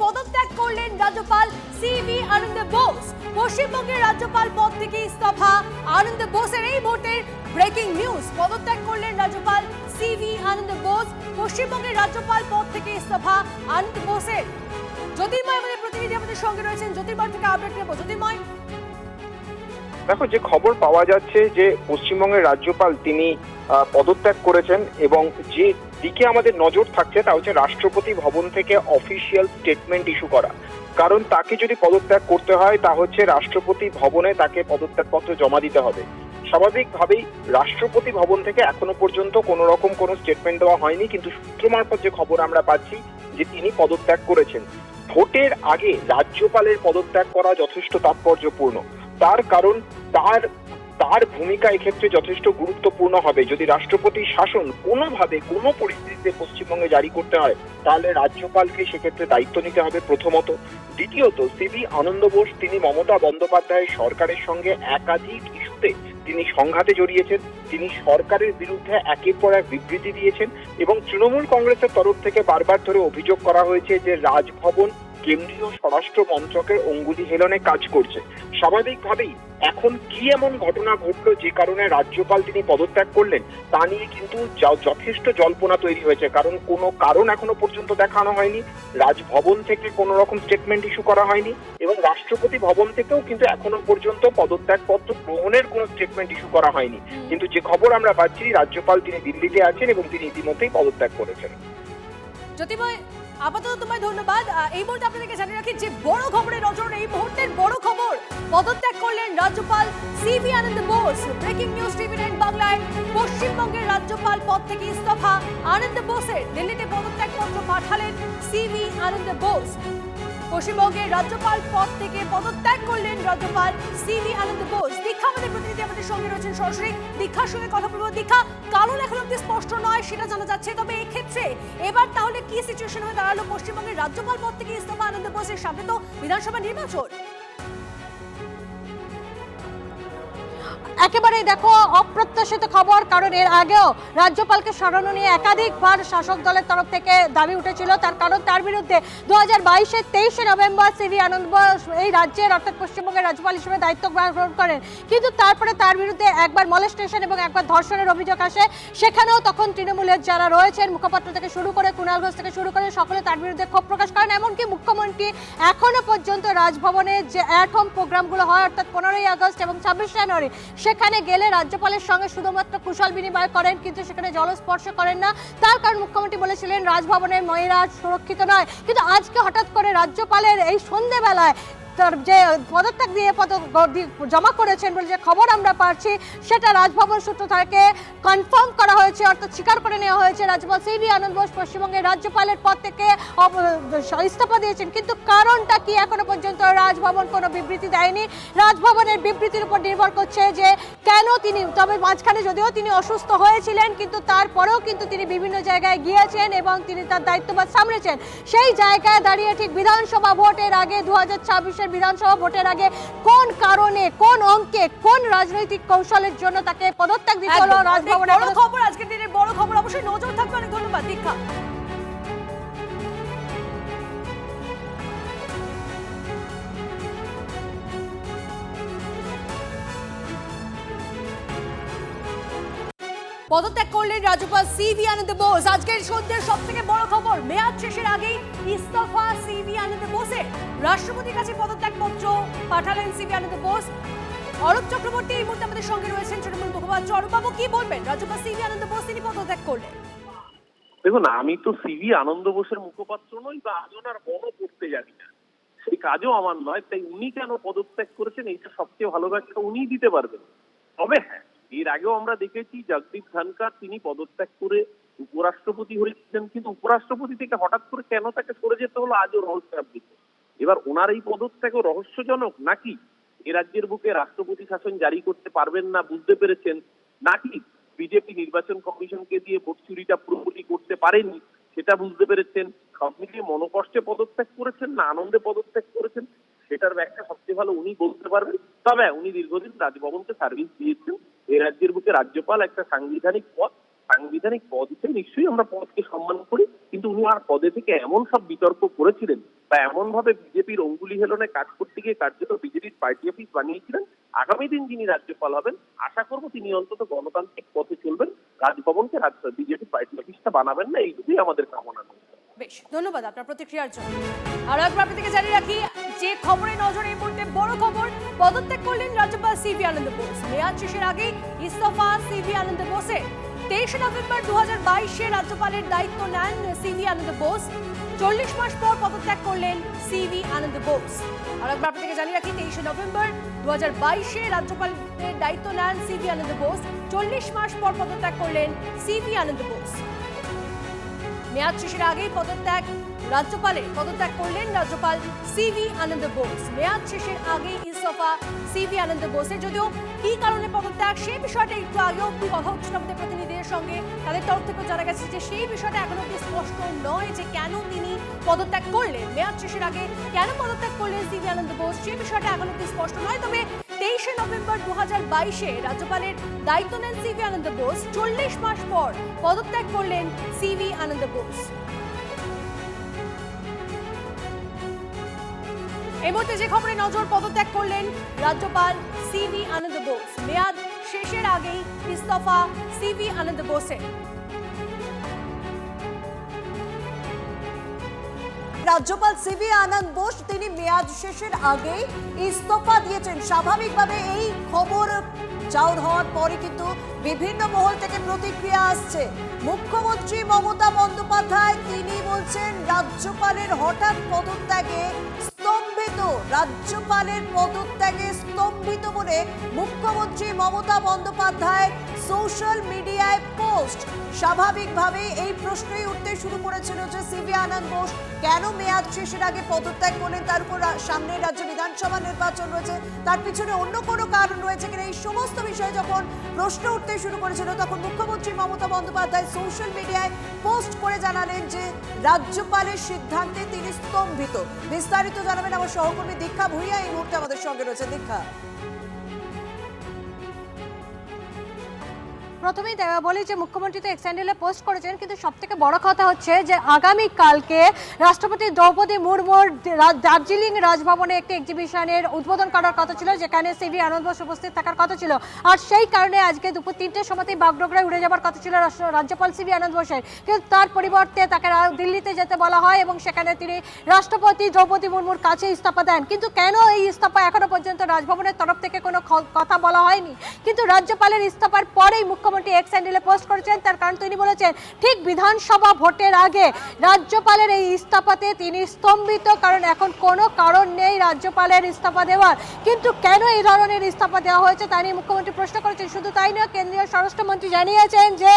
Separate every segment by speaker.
Speaker 1: পদত্যাগ করলেন রাজ্যপাল সিভি আনন্দ বোস। পশ্চিমবঙ্গের রাজ্যপাল পদ থেকে ইস্তফা আনন্দ বোসের। এই মুহূর্তের ব্রেকিং নিউজ, পদত্যাগ করলেন রাজ্যপাল সিভি আনন্দ বোস। পশ্চিমবঙ্গের রাজ্যপাল পদ থেকে ইস্তফা আনন্দ বোসের। জ্যোতির্ময় আমাদের প্রতিনিধি আমাদের সঙ্গে রয়েছেন, জ্যোতির্ময় থেকে আপডেট নেব। জ্যোতির্ময়,
Speaker 2: দেখো, যে খবর পাওয়া যাচ্ছে যে পশ্চিমবঙ্গের রাজ্যপাল তিনি পদত্যাগ করেছেন এবং যে দিকে আমাদের নজর থাকছে তা হচ্ছে রাষ্ট্রপতি ভবন থেকে অফিসিয়াল স্টেটমেন্ট ইস্যু করা। কারণ তাকে যদি পদত্যাগ করতে হয় তা হচ্ছে রাষ্ট্রপতি ভবনে তাকে পদত্যাগপত্র জমা দিতে হবে। স্বাভাবিকভাবেই রাষ্ট্রপতি ভবন থেকে এখনো পর্যন্ত কোনো রকম কোনো স্টেটমেন্ট দেওয়া হয়নি, কিন্তু সূত্র মারফত যে খবর আমরা পাচ্ছি যে তিনি পদত্যাগ করেছেন। ভোটের আগে রাজ্যপালের পদত্যাগ করা যথেষ্ট তাৎপর্যপূর্ণ, তার কারণ তার ভূমিকা এক্ষেত্রে যথেষ্ট গুরুত্বপূর্ণ হবে। যদি রাষ্ট্রপতি শাসন কোনোভাবে কোনো পরিস্থিতিতে পশ্চিমবঙ্গে জারি করতে হয় তাহলে রাজ্যপালকে সেক্ষেত্রে দায়িত্ব নিতে হবে প্রথমত। দ্বিতীয়ত, সিভি আনন্দ বোস তিনি মমতা বন্দ্যোপাধ্যায়ের সরকারের সঙ্গে একাধিক ইস্যুতে তিনি সংঘাতে জড়িয়েছেন। তিনি সরকারের বিরুদ্ধে একের পর এক বিবৃতি দিয়েছেন এবং তৃণমূল কংগ্রেসের তরফ থেকে বারবার ধরে অভিযোগ করা হয়েছে যে রাজভবন কেন্দ্রীয় স্বরাষ্ট্র মন্ত্রকের অঙ্গুলি হেলনে কাজ করছে। স্বাভাবিকভাবেই এখন কি এমন ঘটনা ঘটলো যে কারণে রাজ্যপাল তিনি পদত্যাগ করলেন তা নিয়ে কিন্তু যথেষ্ট জল্পনা তৈরি হয়েছে। কারণ কোনো কারণ এখনো পর্যন্ত দেখানো হয়নি, রাজভবন থেকে কোনো রকম স্টেটমেন্ট ইস্যু করা হয়নি এবং রাষ্ট্রপতি ভবন থেকেও কিন্তু এখনো পর্যন্ত পদত্যাগপত্র গ্রহণের কোনো স্টেটমেন্ট ইস্যু করা হয়নি। কিন্তু যে খবর আমরা পাচ্ছি রাজ্যপাল তিনি দিল্লিতে আছেন এবং তিনি ইতিমধ্যেই পদত্যাগ করেছেন।
Speaker 1: জ্যোতির্ময়, আপাতত তোমায় ধন্যবাদ। এই মুহূর্তে আপনাদেরকে জানিয়ে রাখি যে বড় খবরের নজর, এই মুহূর্তের বড় খবর, পদত্যাগ করলেন রাজ্যপাল সিভি আনন্দ বোস। ব্রেকিং নিউজ টিভি9 বাংলায়। পশ্চিমবঙ্গের রাজ্যপাল পদ থেকে ইস্তফা আনন্দ বোসের। দিল্লিতে পদত্যাগপত্র পাঠালেন সিভি আনন্দ বোস। পশ্চিমবঙ্গের রাজ্যপাল পদ থেকে পদত্যাগ করলেন রাজ্যপাল সিভি আনন্দ বোস। দীক্ষা আমাদের প্রতিনিধি আমাদের সঙ্গে রয়েছেন সরাসরি। দীক্ষার সঙ্গে কথা বলবো। দীক্ষা, কারণ এখন অব্দি স্পষ্ট নয় সেটা জানা যাচ্ছে, তবে এই ক্ষেত্রে এবার তাহলে কি সিচুয়েশন হয়ে দাঁড়ালো পশ্চিমবঙ্গের রাজ্যপাল পদ থেকে ইস্তফা আনন্দ বোসের? সামনে তো বিধানসভা নির্বাচন।
Speaker 3: একেবারেই দেখো অপ্রত্যাশিত খবর, কারণ এর আগেও রাজ্যপালকে সরানো নিয়ে একাধিকবার শাসক দলের তরফ থেকে দাবি উঠেছিল। তার কারণ তার বিরুদ্ধে 2022-এর 23শে নভেম্বর সিভি আনন্দ বোস এই রাজ্যের অর্থাৎ পশ্চিমবঙ্গের রাজ্যপাল হিসেবে দায়িত্ব গ্রহণ করেন। কিন্তু তারপরে তার বিরুদ্ধে একবার মলেস্টেশন এবং একবার ধর্ষণের অভিযোগ আসে। সেখানেও তখন তৃণমূলের যারা রয়েছেন, মুখপাত্র থেকে শুরু করে কুণাল ঘোষ থেকে শুরু করে সকলে তার বিরুদ্ধে ক্ষোভ প্রকাশ করেন। এমনকি মুখ্যমন্ত্রী এখনো পর্যন্ত রাজভবনের যে অ্যাট হোম প্রোগ্রামগুলো হয় অর্থাৎ 15ই আগস্ট এবং 26 জানুয়ারি, সেখানে গেলে রাজ্যপালের সঙ্গে শুধুমাত্র কুশল বিনিময় করেন, কিন্তু সেখানে জলস্পর্শ করেন না। তার কারণ মুখ্যমন্ত্রী বলেছিলেন রাজভবনের মহিলা সুরক্ষিত নয়। কিন্তু আজকে হঠাৎ করে রাজ্যপালের এই সন্ধ্যেবেলায় যে পদত্যাগ দিয়ে জমা করেছেন বলে যে খবর আমরা পাচ্ছি, সেটা রাজভবন সূত্র থেকে কনফার্ম করা হয়েছে, অর্থাৎ স্বীকার করে নেওয়া হয়েছে রাজ্যপাল সিভি আনন্দ বোস পশ্চিমবঙ্গের রাজ্যপালের পদ থেকে ইস্তফা দিয়েছেন। কিন্তু কারণটা কি এখনো পর্যন্ত রাজভবন কোনো বিবৃতি দেয়নি। রাজভবনের বিবৃতির উপর নির্ভর করছে যে কেন তিনি, তবে মাঝখানে যদিও তিনি অসুস্থ হয়েছিলেন কিন্তু তারপরেও কিন্তু তিনি বিভিন্ন জায়গায় গিয়েছেন এবং তিনি তার দায়িত্বভার সামলেছেন। সেই জায়গায় দাঁড়িয়ে ঠিক বিধানসভা ভোটের আগে 2026-এর বিধানসভা ভোটের আগে কোন কারণে, কোন অঙ্কে, কোন রাজনৈতিক কৌশলের জন্য তাকে পদত্যাগ দিতে হলো রাজভবনের?
Speaker 1: বড় খবর, আজকের দিনের বড় খবর, অবশ্যই নজর থাকবে। অনেক ধন্যবাদ দীক্ষা। পদত্যাগ করলেন রাজ্যপাল সিভি আনন্দ বোস। আজকের সন্ধ্যের সব থেকে বড় খবর, মেয়াদ শেষের আগেই ইস্তফা সিভি আনন্দ বোসের। রাষ্ট্রপতির কাছে পদত্যাগপত্র পাঠালেন সিভি আনন্দ বোস। অরূপ চক্রবর্তী এই মুহূর্তে আমাদের সঙ্গে রয়েছেন, তৃণমূল মুখপাত্র। অরূপবাবু, কি বলবেন? রাজ্যপাল সিভি আনন্দ বোস তিনি পদত্যাগ করলেন।
Speaker 4: দেখুন, আমি তো সিভি আনন্দ বোসের মুখপাত্র নই বা আলোচনার বড় করতে জানি না, সেই কাজও আমার নয়। তাই উনি কেন পদত্যাগ করেছেন এইটা সবচেয়ে ভালো ব্যাখ্যা উনিই দিতে পারবেন। তবে হ্যাঁ, এর আগেও আমরা দেখেছি জগদীপ ধনখড় তিনি পদত্যাগ করে উপরাষ্ট্রপতি হয়েছিলেন, কিন্তু উপরাষ্ট্রপতি থেকে হঠাৎ করে কেন তাকে সরে যেতে হলো আজও রহস্যাবৃত। এবার ওনার এই পদত্যাগও রহস্যজনক, নাকি এ রাজ্যের বুকে রাষ্ট্রপতি শাসন জারি করতে পারবেন না বুঝতে পেরেছেন, নাকি বিজেপি নির্বাচন কমিশনকে দিয়ে ভোট চুরিটা পুরোপুরি করতে পারেনি সেটা বুঝতে পেরেছেন, সব মিলিয়ে মনোকষ্টে পদত্যাগ করেছেন না আনন্দে পদত্যাগ করেছেন সেটার ব্যাখ্যা সবচেয়ে ভালো উনি বলতে পারবেন। তবে উনি দীর্ঘদিন রাজভবনকে সার্ভিস দিয়েছেন। এ রাজ্যের বুকে রাজ্যপাল একটা সাংবিধানিক পদ, সাংবিধানিক পদ হিসেবে নিশ্চয়ই আমরা পদকে সম্মান করি, কিন্তু কিন্তু উনি আর পদে থেকে এমন সব বিতর্ক করেছিলেন বা এমন ভাবে বিজেপির অঙ্গুলি হেলনে কাজ করতে গিয়ে কার্যত বিজেপির পার্টি অফিস বানিয়েছিলেন। আগামী দিন যিনি রাজ্যপাল হবেন, আশা করব তিনি অন্তত গণতান্ত্রিক পথে চলবেন, রাজভবনকে বিজেপি পার্টি অফিসটা বানাবেন না, এইটুকুই আমাদের কামনা।
Speaker 1: বেশ, ধন্যবাদ আপনার প্রতিক্রিয়ার জন্য। আর একবার আপনাদেরকে জানিয়ে রাখি যে খবরে নজর এই মুহূর্তে বড় খবর, পদত্যাগ করলেন রাজ্যপাল সিভি আনন্দ বোস। মেয়াদ শেষের আগেই ইস্তফা সিভি আনন্দ বোসের। 23 নভেম্বর 2022-এ রাজ্যপালের দায়িত্ব নেন সিভি আনন্দ বোস। 40 মাস পর পদত্যাগ করলেন সিভি আনন্দ বোস। আর একবার আপনাদেরকে জানিয়ে রাখি 23 নভেম্বর 2022-এ রাজ্যপালের দায়িত্ব নেন সিভি আনন্দ বোস। 40 মাস পর পদত্যাগ করলেন সিভি আনন্দ বোস। মেয়াদ শেষের আগেই পদত্যাগ করলেন রাজ্যপাল সিভি আনন্দ বোস। মেয়াদ শেষের আগেই ইস্তফা সিভি আনন্দ বোসের। যদিও কি কারণে পদত্যাগ সেই বিষয়টা একটু আগেও কথা হচ্ছিল আমাদের প্রতিনিধিদের সঙ্গে, তাদের তরফ থেকেও জানা গেছে যে সেই বিষয়টা এখনো অব্দি স্পষ্ট নয় যে কেন তিনি পদত্যাগ করলেন। মেয়াদ শেষের আগে কেন পদত্যাগ করলেন সিভি আনন্দ বোস সেই বিষয়টা এখনো অব্দি স্পষ্ট নয়। তবে 23 নভেম্বর 2022-এ রাজ্যপালের দায়িত্ব নেন সিভি আনন্দ বোস। 40 মাস পর পদত্যাগ করলেন সিভি আনন্দ বোস। এই মুহূর্তে যে খবরে নজর, পদত্যাগ করলেন রাজ্যপাল সিভি আনন্দ বোস। মেয়াদ শেষের আগেই ইস্তফা সিভি আনন্দ বোসের।
Speaker 5: রাজ্যপাল সিভি আনন্দ বোস তিনি মেয়াদ শেষের আগেই ইস্তফা দিয়েছেন। স্বাভাবিকভাবে এই খবর চাউর হওয়ার পরে কিন্তু বিভিন্ন মহল থেকে প্রতিক্রিয়া আসছে। মুখ্যমন্ত্রী মমতা বন্দ্যোপাধ্যায় তিনি বলছেন রাজ্যপালের হঠাৎ পদত্যাগে স্তম্ভিত, রাজ্যপালের পদত্যাগে স্তম্ভিত বলে মুখ্যমন্ত্রী মমতা বন্দ্যোপাধ্যায় সোশ্যাল মিডিয়ায় পোস্ট। স্বাভাবিকভাবে এই প্রশ্নই উঠতে শুরু করেছিল যে সিভি আনন্দ বোস কেন মেয়াদ শেষের আগে পদত্যাগ করলেন, তার উপর সামনে রাজ্য বিধানসভা নির্বাচন রয়েছে, তার পিছনে অন্য কোনো কারণ রয়েছে কিনা, এই সমস্ত বিষয়ে যখন প্রশ্ন উঠতে শুরু করেছিল তখন মুখ্যমন্ত্রী মমতা বন্দ্যোপাধ্যায় সোশ্যাল মিডিয়ায় পোস্ট করে জানালেন যে রাজ্যপালের সিদ্ধান্তে তিনি স্তম্ভিত। বিস্তারিত জানাবেন আমার সহকর্মী দীক্ষা ভুইয়া এই মুহূর্তে আমাদের সঙ্গে রয়েছে। দীক্ষা,
Speaker 3: প্রথমেই বলি যে মুখ্যমন্ত্রী তো এক্স হ্যান্ডেলে পোস্ট করেছেন, কিন্তু সব থেকে বড় কথা হচ্ছে যে আগামীকালকে রাষ্ট্রপতি দ্রৌপদী মুর্মুর দার্জিলিং রাজভবনে একটি এক্সিবিশনের উদ্বোধন করার কথা ছিল, যেখানে সিভি আনন্দ বোস উপস্থিত থাকার কথা ছিল। আর সেই কারণে আজকে দুপুর 3টের সময়তেই বাগডোগরায় উড়ে যাওয়ার কথা ছিল রাজ্যপাল সিভি আনন্দ বোসের, কিন্তু তার পরিবর্তে তাকে দিল্লিতে যেতে বলা হয় এবং সেখানে তিনি রাষ্ট্রপতি দ্রৌপদী মুর্মুর কাছে ইস্তফা দেন। কিন্তু কেন এই ইস্তফা এখনো পর্যন্ত রাজভবনের তরফ থেকে কোনো কথা বলা হয়নি, কিন্তু রাজ্যপালের ইস্তফার পরেই মুখ্যমন্ত্রী এক্স হ্যান্ডেলে পোস্ট করেছেন। তার কারণ তিনি বলেছেন ঠিক বিধানসভা ভোটের আগে রাজ্যপালের এই ইস্তফাতে তিনি স্তম্ভিত, কারণ এখন কোনো কারণ নেই রাজ্যপালের ইস্তফা দেওয়ার। কিন্তু কেন এই ধরনের ইস্তফা দেওয়া হয়েছে তা নিয়ে মুখ্যমন্ত্রী প্রশ্ন করেছেন। শুধু তাই নয়, কেন্দ্রীয় স্বরাষ্ট্রমন্ত্রী জানিয়েছেন যে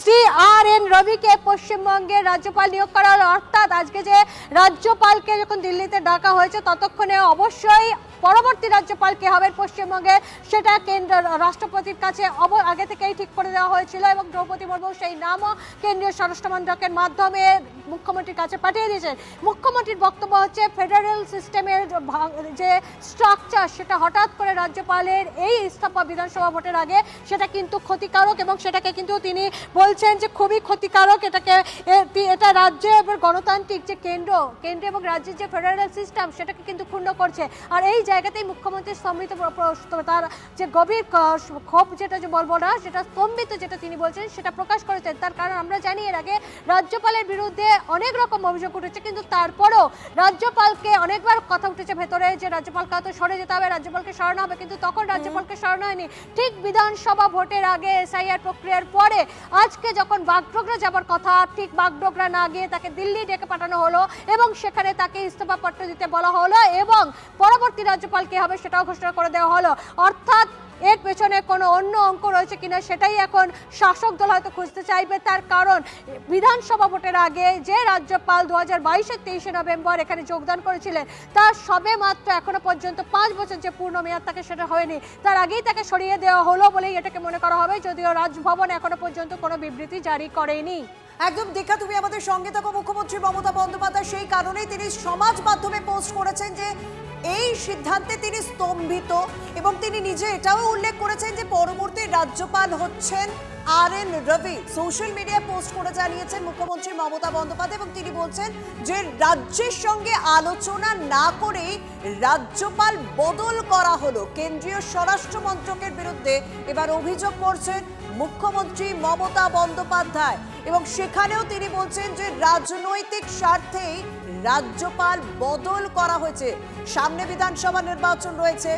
Speaker 3: CRN রবিকে পশ্চিমবঙ্গের রাজ্যপাল নিয়োগ করা হলো। অর্থাৎ আজকে যে রাজ্যপালকে যখন দিল্লিতে ডাকা হয়েছে ততক্ষণে অবশ্যই পরবর্তী রাজ্যপাল কে হবেন পশ্চিমবঙ্গে সেটা কেন্দ্র রাষ্ট্রপতির কাছে আগে থেকেই ঠিক করে দেওয়া হয়েছিল এবং দ্রৌপদী মুর্মু সেই নামও কেন্দ্রীয় স্বরাষ্ট্র মন্ত্রকের মাধ্যমে মুখ্যমন্ত্রীর কাছে পাঠিয়ে দিয়েছেন। মুখ্যমন্ত্রীর বক্তব্য হচ্ছে ফেডারেল সিস্টেমের যে স্ট্রাকচার সেটা হঠাৎ করে রাজ্যপালের এই ইস্তফা বিধানসভা ভোটের আগে সেটা কিন্তু ক্ষতিকারক এবং সেটাকে কিন্তু তিনি বলছেন যে খুবই ক্ষতিকারক। এটা রাজ্যে এবং গণতান্ত্রিক যে কেন্দ্র এবং রাজ্যের যে ফেডারেল সিস্টেম সেটাকে কিন্তু ক্ষুণ্ণ করছে। আর এই জায়গাতেই মুখ্যমন্ত্রী স্তম্ভিত, তার যে গভীর ক্ষোভ যেটা যে বলবো না সেটা স্তম্ভিত যেটা তিনি বলছেন সেটা প্রকাশ করেছেন। তার কারণ আমরা জানি এর আগে রাজ্যপালের বিরুদ্ধে অনেক রকম অভিযোগ উঠেছে, কিন্তু তারপরও রাজ্যপালকে অনেকবার কথা উঠেছে ভেতরে যে রাজ্যপালকে হয়তো সরে যেতে হবে, রাজ্যপালকে সরানো হবে, কিন্তু তখন রাজ্যপালকে সরানো হয়নি। ঠিক বিধানসভা ভোটের আগে SIR প্রক্রিয়ার পরে আজকে যখন বাগডোগরা যাবার কথা, ঠিক বাগডোগরা না গিয়ে তাকে দিল্লি ডেকে পাঠানো হলো এবং সেখানে তাকে ইস্তফা পত্র দিতে বলা হলো এবং পরবর্তী রাজ্যপাল কে হবে সেটাও ঘোষণা করে দেওয়া হলো। অর্থাৎ এর পেছনে কোনো অন্য অঙ্ক রয়েছে কিনা সেটাই এখন শাসক দল হয়তো খুঁজতে চাইবে। তার কারণ বিধানসভা ভোটের আগে যে রাজ্যপাল 2022-এর 23 নভেম্বর এখানে যোগদান করেছিলেন তার সবে মাত্র এখনো পর্যন্ত 5 বছর যে পূর্ণ মেয়াদ থাকে সেটা হয়নি, তার আগেই তাকে সরিয়ে দেওয়া হলো বলেই এটাকে মনে করা হবে, যদিও রাজভবন এখনো পর্যন্ত কোনো বিবৃতি জারি করেনি।
Speaker 5: একদম দীক্ষা, তুমি আমাদের সঙ্গে থাকো। মুখ্যমন্ত্রী মমতা বন্দ্যোপাধ্যায় সেই কারণেই তিনি সমাজ মাধ্যমে পোস্ট করেছেন যে এই সিদ্ধান্তে তিনি স্তম্ভিত এবং তিনি নিজে এটাও উল্লেখ করেছেন যে পরবর্তী রাজ্যপাল হচ্ছেন RN রবি সোশ্যাল মিডিয়ায় পোস্ট করে জানিয়েছেন মুখ্যমন্ত্রী মমতা বন্দ্যোপাধ্যায় এবং তিনি বলছেন যে রাজ্যের সঙ্গে আলোচনা না করে রাজ্যপাল বদল করা হলো। কেন্দ্রীয় স্বরাষ্ট্র মন্ত্রকের বিরুদ্ধে এবার অভিযোগ করছেন মুখ্যমন্ত্রী মমতা বন্দ্যোপাধ্যায় এবং সেখানেও তিনি বলছেন যে রাজনৈতিক স্বার্থেই রাজ্যপাল বদল করা হয়েছে। সামনে বিধানসভা নির্বাচন রয়েছে।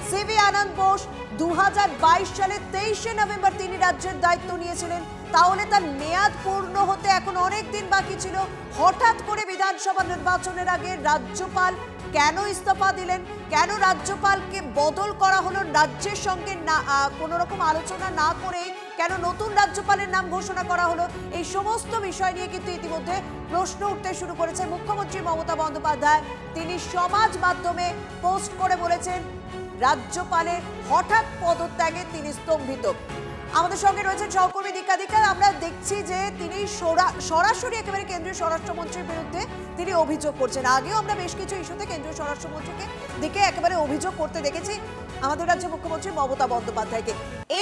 Speaker 5: সিভি আনন্দ বোস 2022 সালের 23শে নভেম্বর তিনি রাজ্যের দায়িত্ব নিয়েছিলেন, তাহলে তার মেয়াদ পূর্ণ হতে এখন অনেক দিন বাকি ছিল। হঠাৎ করে বিধানসভা নির্বাচনের আগে রাজ্যপাল কেন ইস্তফা দিলেন, কেন রাজ্যপালকে বদল করা হলো রাজ্যের সঙ্গে না কোনো রকম আলোচনা না করে, কেন নতুন রাজ্যপালের নাম ঘোষণা করা হলো, এই সমস্ত বিষয় নিয়ে কিন্তু ইতিমধ্যে প্রশ্ন উঠতে শুরু করেছে মুখ্যমন্ত্রী মমতা বন্দ্যোপাধ্যায়। তিনি সমাজ মাধ্যমে পোস্ট করে বলেছেন রাজ্যপালের হঠাৎ পদত্যাগে তিনি স্তম্ভিত। আমাদের সঙ্গে রয়েছেন সহকর্মী দীক্ষা। আমরা দেখছি যে তিনি সরাসরি একেবারে কেন্দ্রীয় স্বরাষ্ট্রমন্ত্রীর বিরুদ্ধে তিনি অভিযোগ করছেন। আগেও আমরা বেশ কিছু ইস্যুতে কেন্দ্রীয় স্বরাষ্ট্রমন্ত্রীকে দিকে একেবারে অভিযোগ করতে দেখেছি আমাদের রাজ্যের মুখ্যমন্ত্রী মমতা বন্দ্যোপাধ্যায়কে।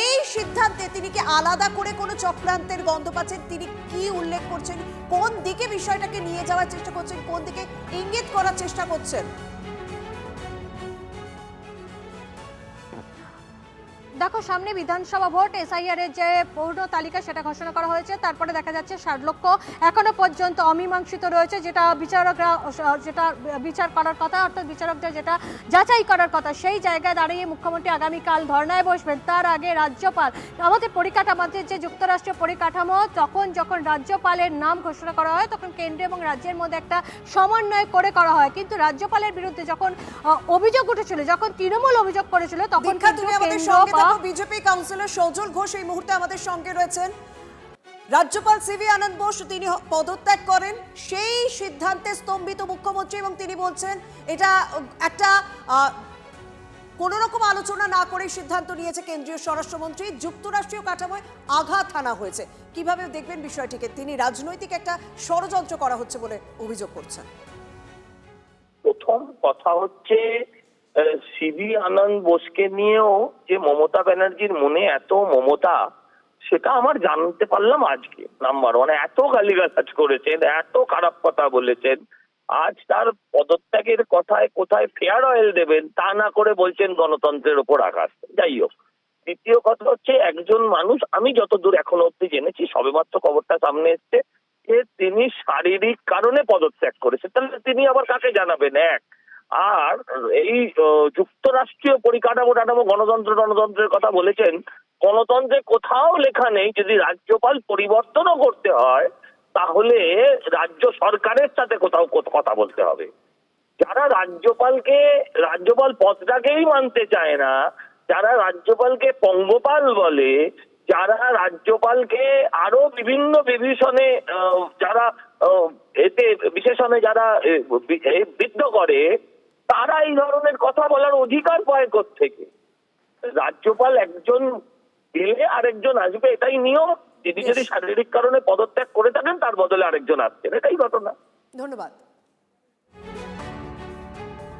Speaker 5: এই সিদ্ধান্তে তিনি কি আলাদা করে কোনো চক্রান্তের গন্ধ পাচ্ছেন? তিনি কি উল্লেখ করছেন, কোন দিকে বিষয়টাকে নিয়ে যাওয়ার চেষ্টা করছেন, কোন দিকে ইঙ্গিত করার চেষ্টা করছেন?
Speaker 3: দেখো, সামনে বিধানসভা ভোট, এসআইআর এর যে পূর্ণ তালিকা সেটা ঘোষণা করা হয়েছে। তারপরে দেখা যাচ্ছে 60 লক্ষ এখনো পর্যন্ত অমীমাংসিত রয়েছে, যেটা বিচারকরা যেটা বিচার করার কথা, অর্থাৎ বিচারকদের যেটা যাচাই করার কথা। সেই জায়গায় দাঁড়িয়ে মুখ্যমন্ত্রী আগামীকাল ধর্নায় বসবেন। তার আগে রাজ্যপাল, আমাদের আমাদের যে যুক্তরাষ্ট্রীয় পরিকাঠামো, যখন রাজ্যপালের নাম ঘোষণা করা হয় তখন কেন্দ্র এবং রাজ্যের মধ্যে একটা সমন্বয় করে করা হয়। কিন্তু রাজ্যপালের বিরুদ্ধে যখন অভিযোগ উঠেছিল, যখন তৃণমূল অভিযোগ করেছিল, তখন
Speaker 5: বিজেপি কাউন্সিলর সজল ঘোষ এই মুহূর্তে আমাদের সঙ্গে রয়েছেন। রাজ্যপাল সিভি আনন্দ বোস তিনি পদত্যাগ করেন, সেই সিদ্ধান্তে স্তম্ভিত মুখ্যমন্ত্রী এবং তিনি বলছেন এটা একটা কোনো রকম আলোচনা না করে সিদ্ধান্ত নিয়েছে কেন্দ্রীয় স্বরাষ্ট্রমন্ত্রী। যুক্তরাষ্ট্রীয় কাঠামোয় আঘাত হানা হয়েছে। কিভাবে দেখবেন বিষয়টিকে? তিনি রাজনৈতিক একটা ষড়যন্ত্র করা হচ্ছে বলে অভিযোগ করছেন।
Speaker 6: প্রথম কথা হচ্ছে সিভি আনন্দ বোসকে নিয়েও যে মমতা ব্যানার্জির মনে এত মমতা, সেটা আমার জানতে পারলাম আজকে। নাম্বার ওয়ান, এত গালিগালাজ করেছেন, এত খারাপ কথা বলেছেন, আজ তার পদত্যাগের কথায় কোথায় ফেয়ার অয়েল দেবেন তা না করে বলছেন গণতন্ত্রের ওপর আঘাত। যাই হোক, দ্বিতীয় কথা হচ্ছে একজন মানুষ, আমি যতদূর এখনো অব্দি জেনেছি, সবেমাত্র খবরটা সামনে এসছে যে তিনি শারীরিক কারণে পদত্যাগ করেছেন। তাহলে তিনি আবার কাকে জানাবেন? এক, আর এই যুক্তরাষ্ট্রীয় পরিকাঠামো গণতন্ত্রের কথা বলেছেন। গণতন্ত্রে কোথাও লেখা নেই যদি রাজ্যপাল পরিবর্তনও করতে হয় তাহলে রাজ্য সরকারের সাথে কোথাও কথা বলতে হবে। যারা রাজ্যপাল পদটাকেই মানতে চায় না, যারা রাজ্যপালকে পঙ্গপাল বলে, যারা রাজ্যপালকে আরো বিভিন্ন বিভীষণে যারা বিশেষণে যারা বিদ্ধ করে, তারা এই ধরনের কথা বলার অধিকার পায় কোত্থেকে? রাজ্যপাল একজন গেলে আরেকজন আসবে, এটাই নিয়ম। তিনি যদি শারীরিক কারণে পদত্যাগ করে থাকেন তার বদলে আরেকজন আসছেন, এটাই ঘটনা।
Speaker 5: ধন্যবাদ।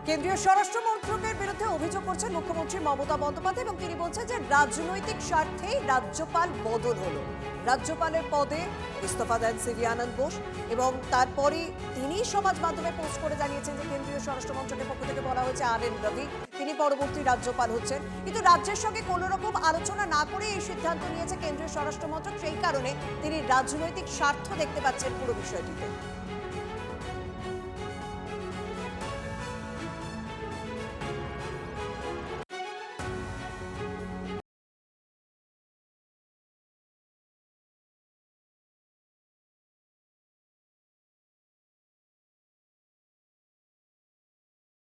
Speaker 5: কেন্দ্রীয় স্বরাষ্ট্র মন্ত্রকের বিরুদ্ধে অভিযোগ করছেন মুখ্যমন্ত্রী মমতা বন্দ্যোপাধ্যায় এবং তিনি বলছেন যে রাজনৈতিক স্বার্থেই রাজ্যপাল বদল হলো। রাজ্যপালের পদে ইস্তফা দেন সিভি আনন্দ বোস এবং তারপরে তিনি সমাজ মাধ্যমে পোস্ট করে জানিয়েছেন যে কেন্দ্রীয় স্বরাষ্ট্র মন্ত্রকের পক্ষ থেকে বলা হয়েছে RN রবি তিনি পরবর্তী রাজ্যপাল হচ্ছেন। কিন্তু রাজ্যের সঙ্গে কোনো রকম আলোচনা না করে এই সিদ্ধান্ত নিয়েছে কেন্দ্রীয় স্বরাষ্ট্র মন্ত্রক। সেই কারণে তিনি রাজনৈতিক স্বার্থ দেখতে পাচ্ছেন পুরো বিষয়টিতে।